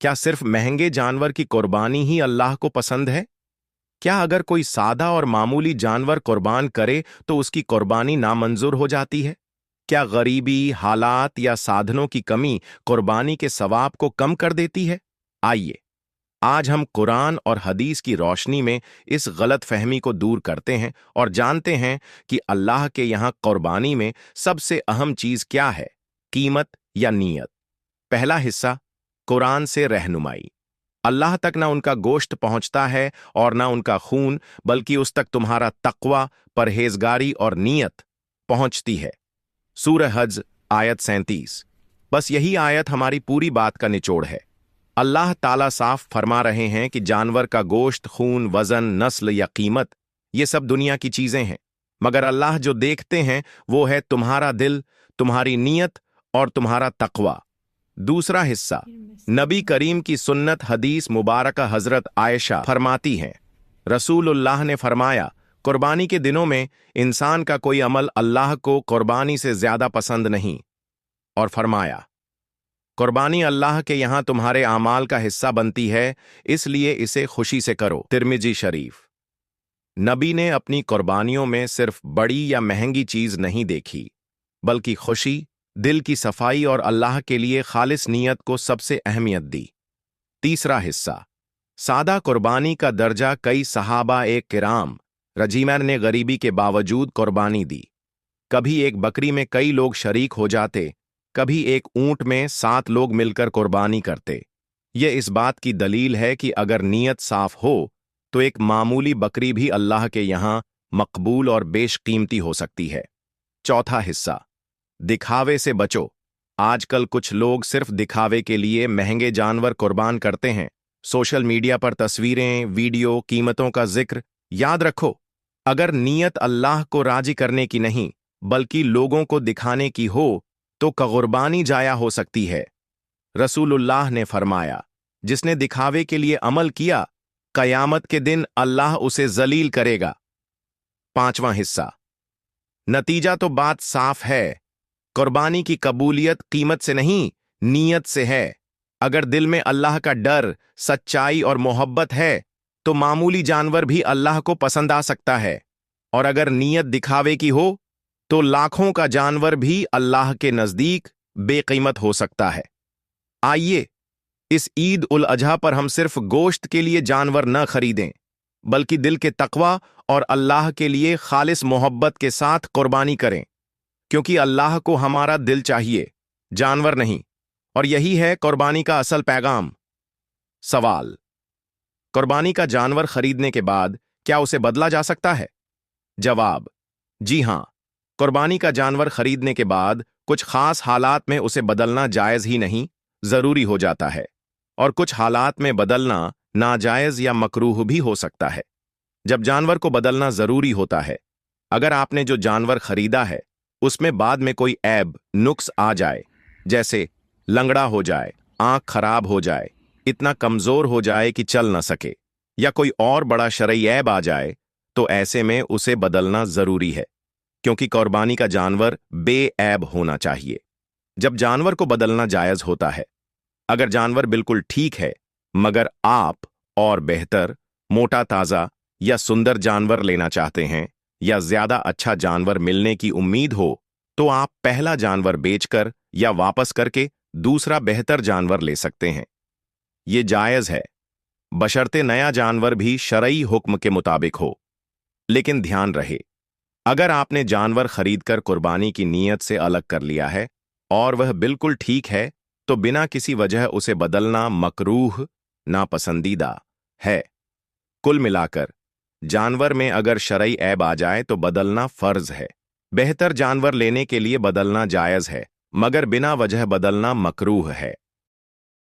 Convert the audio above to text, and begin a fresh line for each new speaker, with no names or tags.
क्या सिर्फ महंगे जानवर की कुर्बानी ही अल्लाह को पसंद है? क्या अगर कोई सादा और मामूली जानवर कुर्बान करे तो उसकी कुर्बानी नामंजूर हो जाती है? क्या गरीबी, हालात या साधनों की कमी कुर्बानी के सवाब को कम कर देती है? आइए, आज हम कुरान और हदीस की रोशनी में इस गलत फहमी को दूर करते हैं और जानते हैं कि अल्लाह के यहाँ कुर्बानी में सबसे अहम चीज क्या है, कीमत या नीयत। पहला हिस्सा, कुरान से रहनुमाई। अल्लाह तक ना उनका गोश्त पहुंचता है और ना उनका खून, बल्कि उस तक तुम्हारा तक़वा, परहेजगारी और नीयत पहुंचती है। सूरह हज आयत 37। बस यही आयत हमारी पूरी बात का निचोड़ है। अल्लाह ताला साफ फरमा रहे हैं कि जानवर का गोश्त, खून, वजन, नस्ल या कीमत, ये सब दुनिया की चीजें हैं, मगर अल्लाह जो देखते हैं वो है तुम्हारा दिल, तुम्हारी नीयत और तुम्हारा तक़वा। दूसरा हिस्सा, नबी करीम की सुन्नत हदीस मुबारका। हजरत आयशा फरमाती हैं, रसूलुल्लाह ने फरमाया, कुर्बानी के दिनों में इंसान का कोई अमल अल्लाह को कुर्बानी से ज्यादा पसंद नहीं। और फरमाया, कुर्बानी अल्लाह के यहाँ तुम्हारे आमाल का हिस्सा बनती है, इसलिए इसे खुशी से करो। तिर्मिजी शरीफ। नबी ने अपनी कुर्बानियों में सिर्फ बड़ी या महंगी चीज नहीं देखी, बल्कि खुशी, दिल की सफाई और अल्लाह के लिए खालिस नीयत को सबसे अहमियत दी। तीसरा हिस्सा, सादा कुर्बानी का दर्जा। कई सहाबा ए किराम रजीमैन ने गरीबी के बावजूद कुर्बानी दी। कभी एक बकरी में कई लोग शरीक हो जाते, कभी एक ऊंट में 7 लोग मिलकर कुर्बानी करते। ये इस बात की दलील है कि अगर नीयत साफ हो तो एक मामूली बकरी भी अल्लाह के यहाँ मकबूल और बेशकीमती हो सकती है। चौथा हिस्सा, दिखावे से बचो। आजकल कुछ लोग सिर्फ दिखावे के लिए महंगे जानवर कुर्बान करते हैं। सोशल मीडिया पर तस्वीरें, वीडियो, कीमतों का जिक्र। याद रखो, अगर नीयत अल्लाह को राजी करने की नहीं बल्कि लोगों को दिखाने की हो तो कुर्बानी जाया हो सकती है। रसूलुल्लाह ने फरमाया, जिसने दिखावे के लिए अमल किया, कयामत के दिन अल्लाह उसे जलील करेगा। पांचवां हिस्सा, नतीजा तो बात साफ है, कुर्बानी की कबूलियत कीमत से नहीं, नीयत से है। अगर दिल में अल्लाह का डर, सच्चाई और मोहब्बत है तो मामूली जानवर भी अल्लाह को पसंद आ सकता है, और अगर नीयत दिखावे की हो तो लाखों का जानवर भी अल्लाह के नजदीक बेकीमत हो सकता है। आइए, इस ईद उल अजहा पर हम सिर्फ गोश्त के लिए जानवर न खरीदें, बल्कि दिल के तकवा और अल्लाह के लिए खालिस मोहब्बत के साथ कुर्बानी करें, क्योंकि अल्लाह को हमारा दिल चाहिए, जानवर नहीं। और यही है कुर्बानी का असल पैगाम। सवाल, कुर्बानी का जानवर खरीदने के बाद क्या उसे बदला जा सकता है? जवाब, जी हां। कुर्बानी का जानवर खरीदने के बाद कुछ खास हालात में उसे बदलना जायज ही नहीं, जरूरी हो जाता है, और कुछ हालात में बदलना नाजायज या मकरूह भी हो सकता है। जब जानवर को बदलना जरूरी होता है, अगर आपने जो जानवर खरीदा है उसमें बाद में कोई ऐब, नुक्स आ जाए, जैसे लंगड़ा हो जाए, आंख खराब हो जाए, इतना कमजोर हो जाए कि चल न सके, या कोई और बड़ा शरई ऐब आ जाए, तो ऐसे में उसे बदलना जरूरी है, क्योंकि कुर्बानी का जानवर बेऐब होना चाहिए। जब जानवर को बदलना जायज होता है, अगर जानवर बिल्कुल ठीक है मगर आप और बेहतर, मोटा, ताजा या सुंदर जानवर लेना चाहते हैं, या ज्यादा अच्छा जानवर मिलने की उम्मीद हो, तो आप पहला जानवर बेचकर या वापस करके दूसरा बेहतर जानवर ले सकते हैं। ये जायज है, बशर्ते नया जानवर भी शरई हुक्म के मुताबिक हो। लेकिन ध्यान रहे, अगर आपने जानवर खरीदकर कुर्बानी की नीयत से अलग कर लिया है और वह बिल्कुल ठीक है, तो बिना किसी वजह उसे बदलना मकरूह, नापसंदीदा है। कुल मिलाकर, जानवर में अगर शरई ऐब आ जाए तो बदलना फर्ज है। बेहतर जानवर लेने के लिए बदलना जायज है, मगर बिना वजह बदलना मकरूह है।